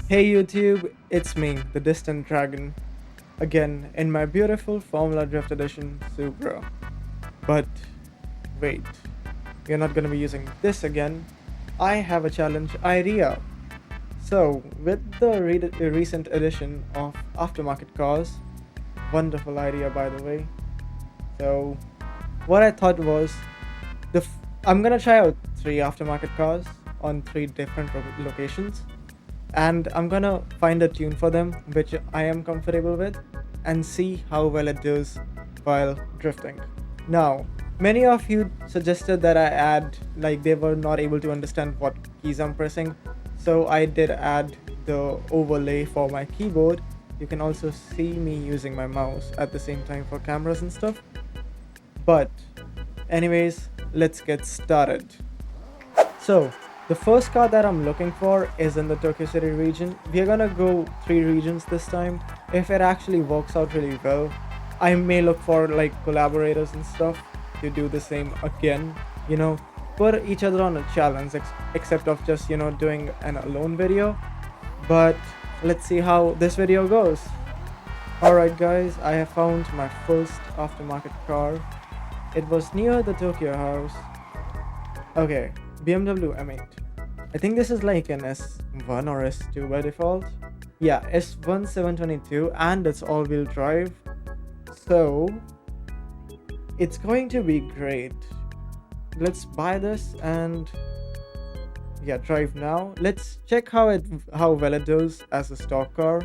Hey YouTube, it's me, the Distant Dragon, again in my beautiful Formula Drift Edition Supra. But wait, we're not gonna be using this again. I have a challenge idea. So, with the recent edition of Aftermarket cars, wonderful idea by the way. So, what I thought was, I'm gonna try out three Aftermarket cars on three different locations and I'm gonna find a tune for them which I am comfortable with and see how well it does while drifting. Now, many of you suggested that I add, like, they were not able to understand what keys I'm pressing, so I did add the overlay for my keyboard. You can also see me using my mouse at the same time for cameras and stuff. But, anyways, let's get started. So, the first car that I'm looking for is in the Tokyo City region. We are gonna go 3 regions this time. If it actually works out really well, I may look for like collaborators and stuff to do the same again. You know, put each other on a challenge, except of just, doing an alone video. But let's see how this video goes. Alright guys, I have found my first aftermarket car. It was near the Tokyo house. Okay, BMW M8. I think this is like an S1 or S2 by default. Yeah, S1 722 and it's all-wheel drive. So, it's going to be great. Let's buy this and yeah, drive now. Let's check how well it does as a stock car.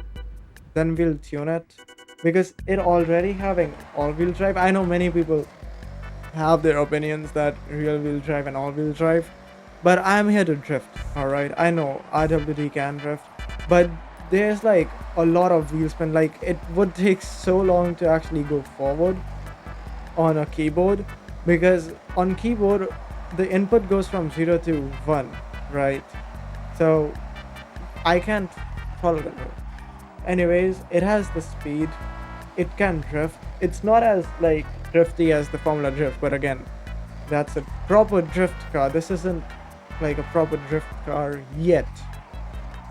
Then we'll tune it because it already having all-wheel drive. I know many people have their opinions that rear-wheel drive and all-wheel drive, but I'm here to drift. All right, I know RWD can drift, but there's like a lot of wheel spin. Like, it would take so long to actually go forward on a keyboard, because on keyboard the input goes from 0 to 1, right? So I can't follow the road. Anyways, it has the speed, it can drift. It's not as like drifty as the Formula Drift, but again, that's a proper drift car. This isn't like a proper drift car yet.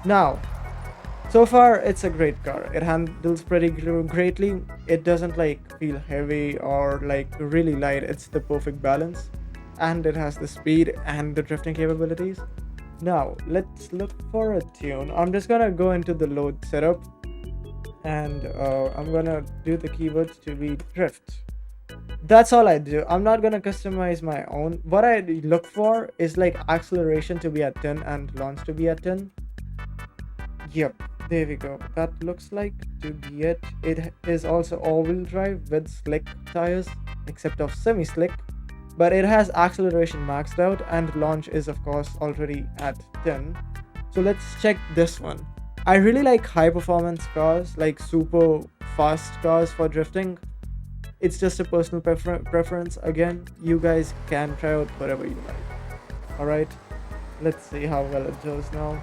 Now, so far it's a great car. It handles pretty greatly. It doesn't like feel heavy or like really light. It's the perfect balance, and it has the speed and the drifting capabilities. Now let's look for a tune. I'm just gonna go into the load setup and I'm gonna do the keywords to be drift. That's all I do. I'm not gonna customize my own. What I look for is like acceleration to be at 10 and launch to be at 10. Yep, there we go. That looks like to be it. It is also all-wheel drive with slick tires, except of semi-slick, but it has acceleration maxed out and launch is of course already at 10. So let's check this one. I really like high performance cars, like super fast cars for drifting. It's just a personal preference. Again, you guys can try out whatever you like. Alright, let's see how well it does now.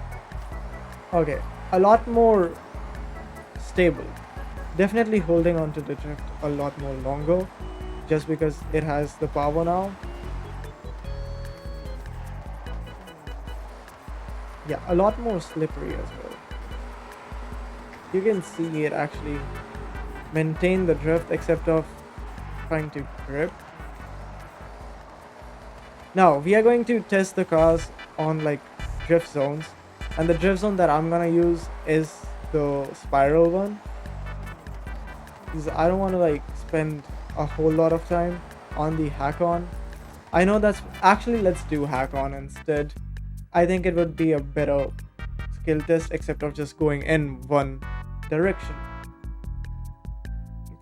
Okay, a lot more stable. Definitely holding on to the drift a lot more longer, just because it has the power now. Yeah, a lot more slippery as well. You can see it actually maintain the drift, except of trying to grip. Now we are going to test the cars on like drift zones, and the drift zone that I'm gonna use is the spiral one, because I don't want to like spend a whole lot of time on the hack on. I know that's actually, let's do hack on instead. I think it would be a better skill test, except of just going in one direction,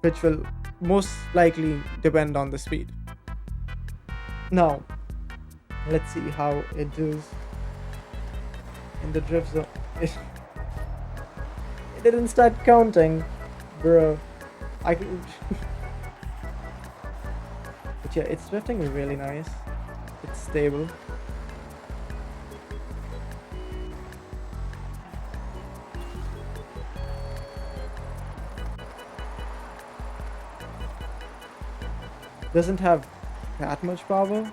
which will most likely depend on the speed. Now let's see how it does in the drift zone. It didn't start counting, bro. I can but yeah, it's drifting really nice. It's stable. Doesn't have that much power,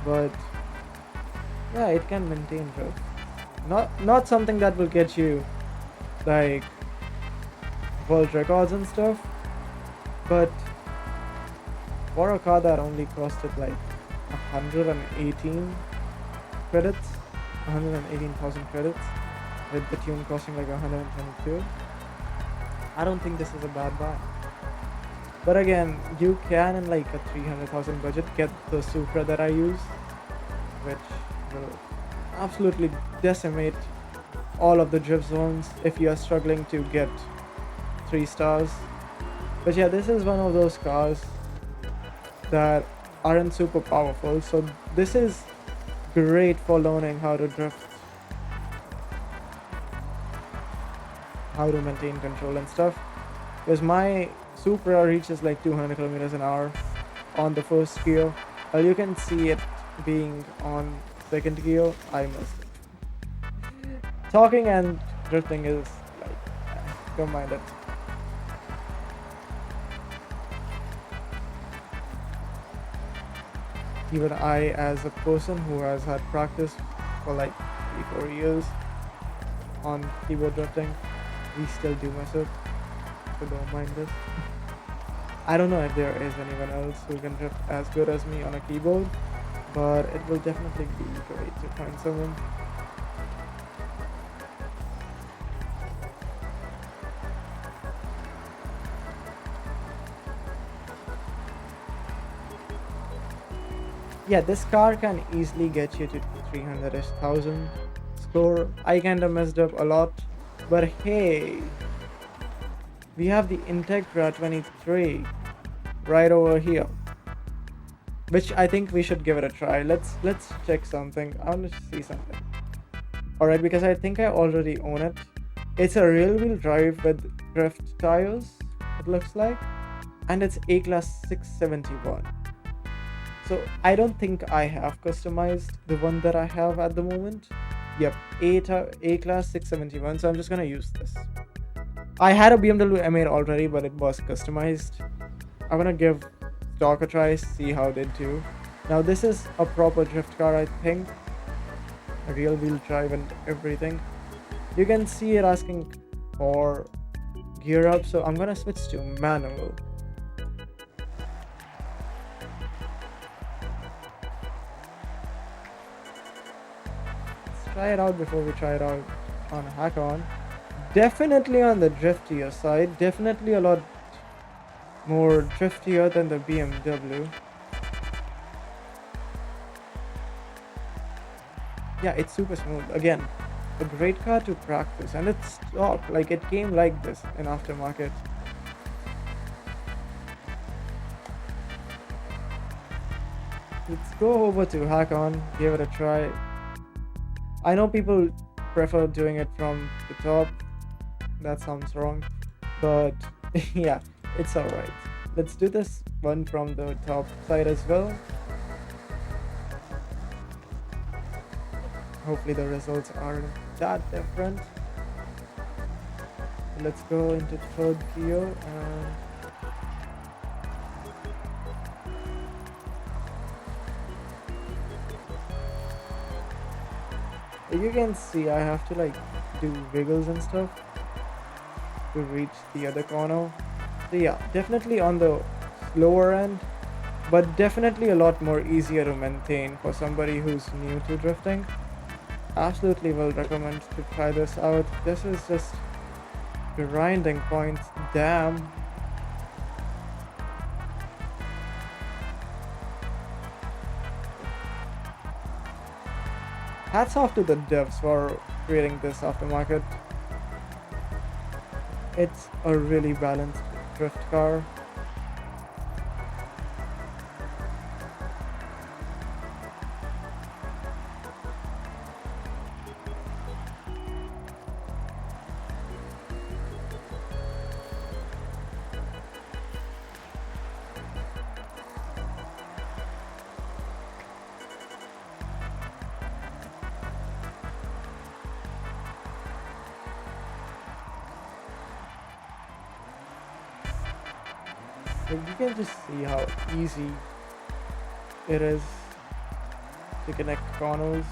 but Yeah, it can maintain drift. Not something that will get you like world records and stuff, but for a car that only costed like 118 credits, 118,000 credits, with the tune costing like 122, I don't think this is a bad buy. But again, you can in like a 300,000 budget get the Supra that I use, which will absolutely decimate all of the drift zones if you are struggling to get 3 stars. But yeah, this is one of those cars that aren't super powerful, so this is great for learning how to drift, how to maintain control and stuff, because my Supra reaches like 200 kilometers an hour on the first gear. Well, you can see it being on second gear. I missed it. Talking and drifting is like, don't mind it. Even I, as a person who has had practice for like 3-4 years on keyboard drifting, we still do mess up, so don't mind this. I don't know if there is anyone else who can drift as good as me on a keyboard, but it will definitely be great to find someone. Yeah, this car can easily get you to 300-ish thousand score. I kinda messed up a lot, but hey, we have the Integra 23 right over here, which I think we should give it a try. Let's check something. I want to see something. All right, because I think I already own it. It's a rear wheel drive with drift tires, it looks like, and it's A-Class 671. So I don't think I have customized the one that I have at the moment. Yep, A-Class 671, so I'm just gonna use this. I had a BMW M8 already, but it was customized. I'm gonna give stock a try, see how they do. Now this is a proper drift car, I think. A real wheel drive and everything. You can see it asking for gear up, so I'm gonna switch to manual. Let's try it out before we try it out on Hack-On. Definitely on the driftier side, definitely a lot more driftier than the BMW. Yeah, it's super smooth. Again, a great car to practice, and it's stock. Like, it came like this in Aftermarket. Let's go over to Hack-On, give it a try. I know people prefer doing it from the top. That sounds wrong, but yeah, it's alright. Let's do this one from the top side as well. Hopefully the results aren't that different. Let's go into third gear and you can see I have to like do wiggles and stuff to reach the other corner. So yeah, definitely on the slower end, but definitely a lot more easier to maintain for somebody who's new to drifting. Absolutely will recommend to try this out. This is just grinding points. Damn. Hats off to the devs for creating this Aftermarket. It's a really balanced drift car. Like, you can just see how easy it is to connect corners.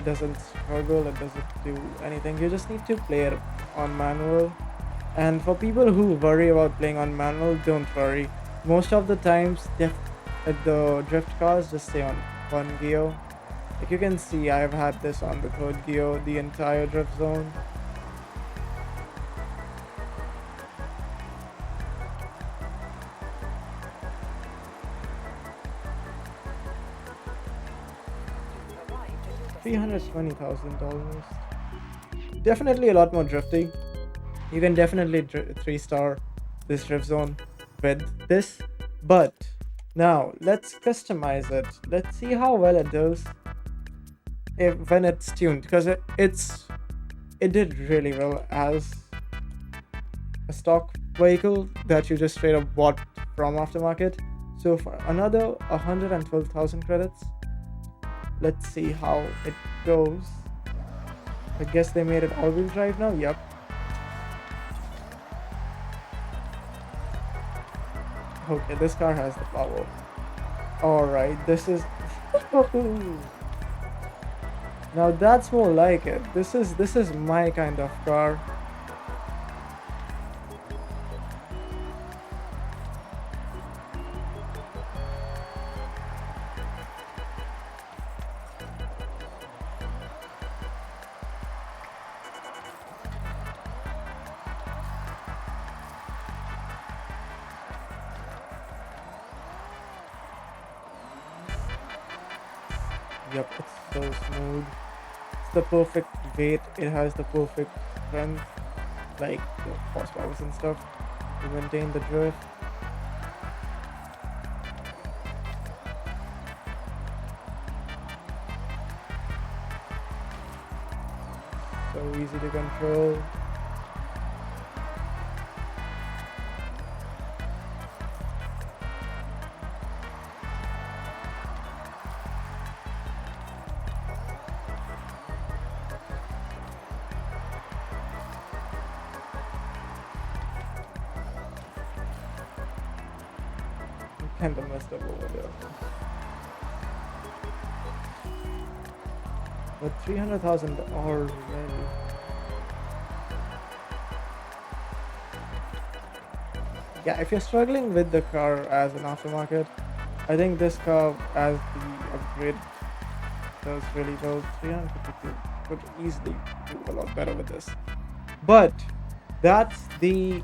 It doesn't struggle, it doesn't do anything. You just need to play it on manual. And for people who worry about playing on manual, don't worry. Most of the times, the drift cars just stay on one gear. Like you can see, I've had this on the third gear the entire drift zone. $320,000. Definitely a lot more drifty. You can definitely 3-star this drift zone with this. But now let's customize it. Let's see how well it does when it's tuned, because it did really well as a stock vehicle that you just straight up bought from aftermarket. So for another 112,000 credits, let's see how it goes. I guess they made it all-wheel drive now. Yep. Okay, this car has the power. Alright, this is now that's more like it. This is my kind of car. Yep, it's so smooth. It's the perfect weight. It has the perfect strength, like the horsepower and stuff, to maintain the drift. So easy to control. Kind of messed up over there. But 300,000 already. Yeah, if you're struggling with the car as an aftermarket, I think this car as the upgrade does really well. 352 could easily do a lot better with this. But that's the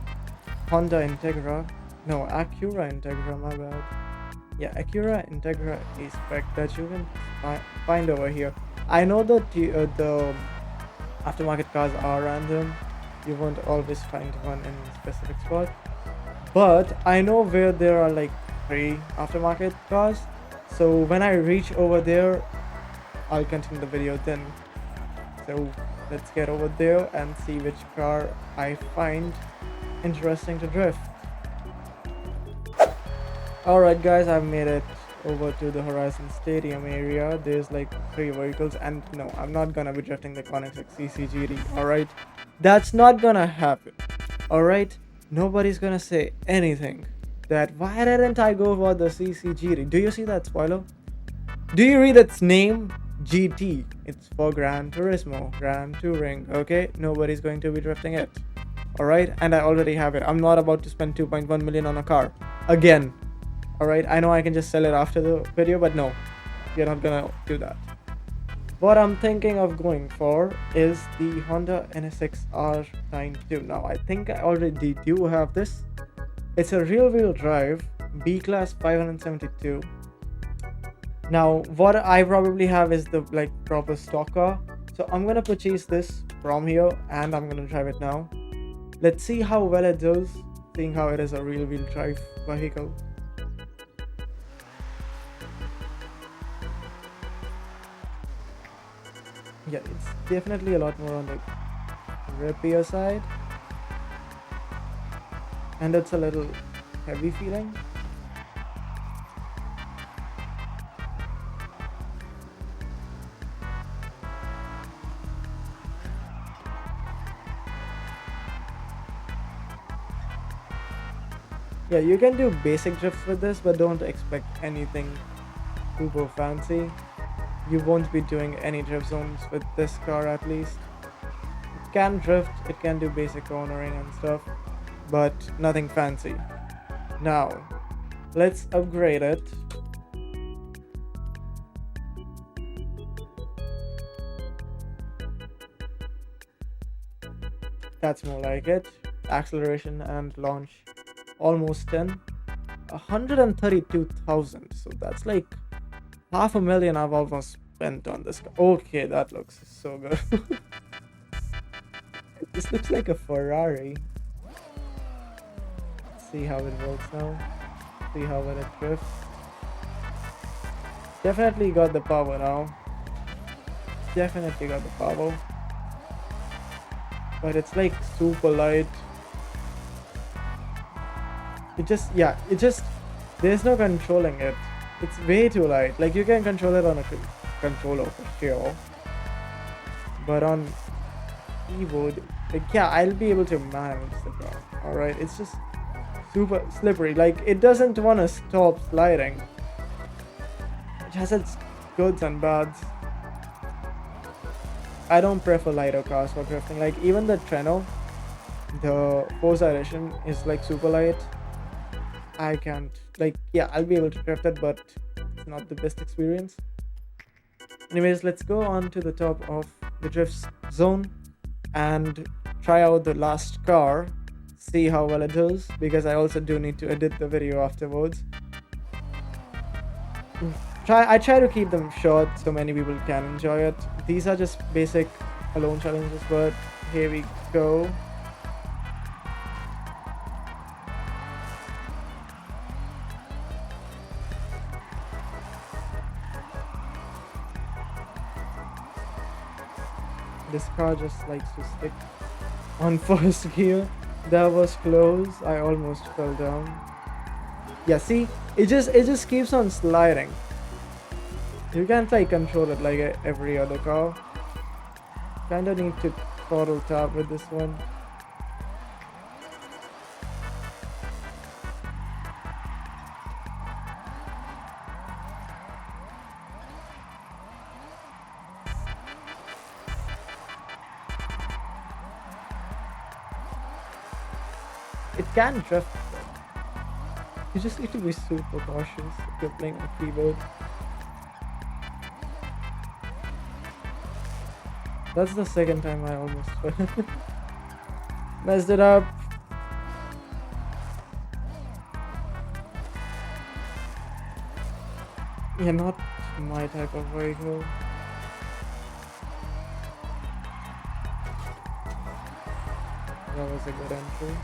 Honda Integra. No, Acura Integra, my bad. Yeah, Acura Integra A spec that you can find over here. I know that the aftermarket cars are random. You won't always find one in a specific spot. But I know where there are like 3 aftermarket cars. So when I reach over there, I'll continue the video then. So let's get over there and see which car I find interesting to drift. Alright guys, I've made it over to the Horizon Stadium area. There's like 3 vehicles, and no, I'm not gonna be drifting the Koenigsegg CCGT, alright? That's not gonna happen, alright? Nobody's gonna say anything that why didn't I go for the CCGT? Do you see that spoiler? Do you read its name? GT. It's for Gran Turismo, Gran Touring, okay? Nobody's going to be drifting it, alright? And I already have it. I'm not about to spend 2.1 million on a car again. Alright, I know I can just sell it after the video, but no, we're not gonna do that. What I'm thinking of going for is the Honda NSX R92. Now, I think I already do have this. It's a rear-wheel drive, B-Class 572. Now, what I probably have is the like proper stock car. So I'm gonna purchase this from here, and I'm gonna drive it now. Let's see how well it does, seeing how it is a rear-wheel drive vehicle. Yeah, it's definitely a lot more on the rippier side, and it's a little heavy feeling. Yeah, you can do basic drifts with this, but don't expect anything super fancy. you won't be doing any drift zones with this car at least. It can drift, it can do basic cornering and stuff, but nothing fancy. Now, let's upgrade it. That's more like it. Acceleration and launch almost 10. 132,000. So that's like $500,000 I've almost spent on this car. Okay, that looks so good. This looks like a Ferrari. Let's see how it works now. See how well it drifts. Definitely got the power now. Definitely got the power. But it's like super light. It just, there's no controlling it. It's way too light. Like, you can control it on a controller for sure. But on keyboard, like, yeah, I'll be able to manage the car. Alright, it's just super slippery. Like, it doesn't want to stop sliding. It has its goods and bads. I don't prefer lighter cars for drifting. Like, even the Treno, the Forza Edition, is like super light. I can't, like, yeah, I'll be able to drift it, but it's not the best experience. Anyways, let's go on to the top of the drift zone and try out the last car, see how well it does, because I also do need to edit the video afterwards. I try to keep them short so many people can enjoy it. These are just basic alone challenges, but here we go. This car just likes to stick on first gear. That was close. I almost fell down. Yeah, see, it just keeps on sliding. You can't like control it like every other car. Kinda need to throttle tap with this one. It can drift. You just need to be super cautious if you're playing on keyboard. That's the second time I almost messed it up. Yeah, not my type of vehicle. That was a good entry.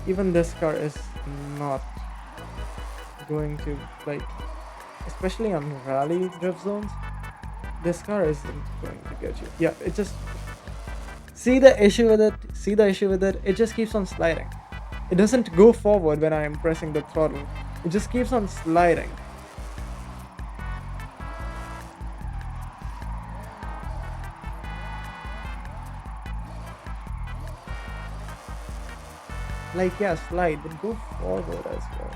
Even this car is not going to, like, especially on rally drift zones, this car isn't going to get you. Yeah, it just, see the issue with it, it just keeps on sliding. It doesn't go forward when I'm pressing the throttle. It just keeps on sliding. Like, yeah, slide, but go forward as well.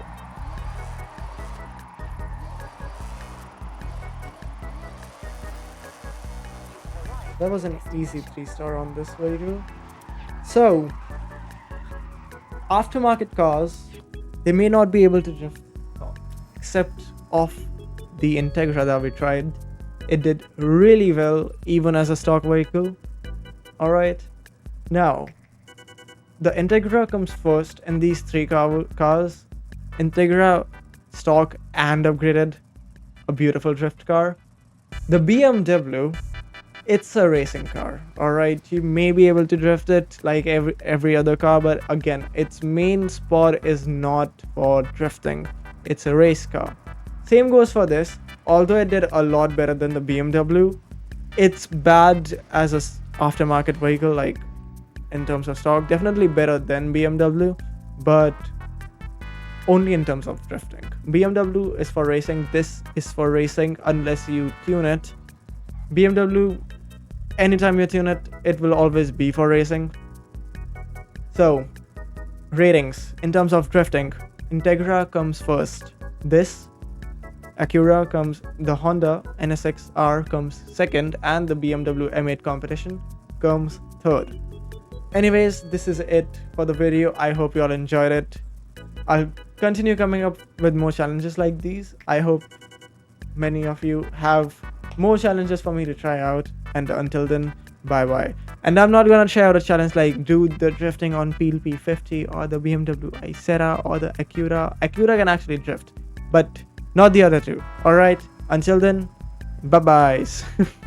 That was an easy 3-star on this vehicle. So, aftermarket cars, they may not be able to drift, except off the Integra that we tried. It did really well, even as a stock vehicle. Alright, now, the Integra comes first in these 3 cars. Integra, stock and upgraded, a beautiful drift car. The BMW, it's a racing car, alright? You may be able to drift it like every other car, but again, its main spot is not for drifting. It's a race car. Same goes for this. Although it did a lot better than the BMW, it's bad as a aftermarket vehicle, like in terms of stock. Definitely better than BMW, but only in terms of drifting. BMW is for racing. This is for racing unless you tune it BMW, anytime you tune it, it will always be for racing. So, ratings in terms of drifting, Integra comes first. This Acura comes, the Honda NSX-R comes second, and the BMW M8 competition comes third. Anyways, this is it for the video. I hope you all enjoyed it. I'll continue coming up with more challenges like these. I hope many of you have more challenges for me to try out. And until then, bye bye. And I'm not gonna try out a challenge like do the drifting on PLP50 or the BMW Isera or the Acura. Acura can actually drift, but not the other two. Alright, until then, bye byes.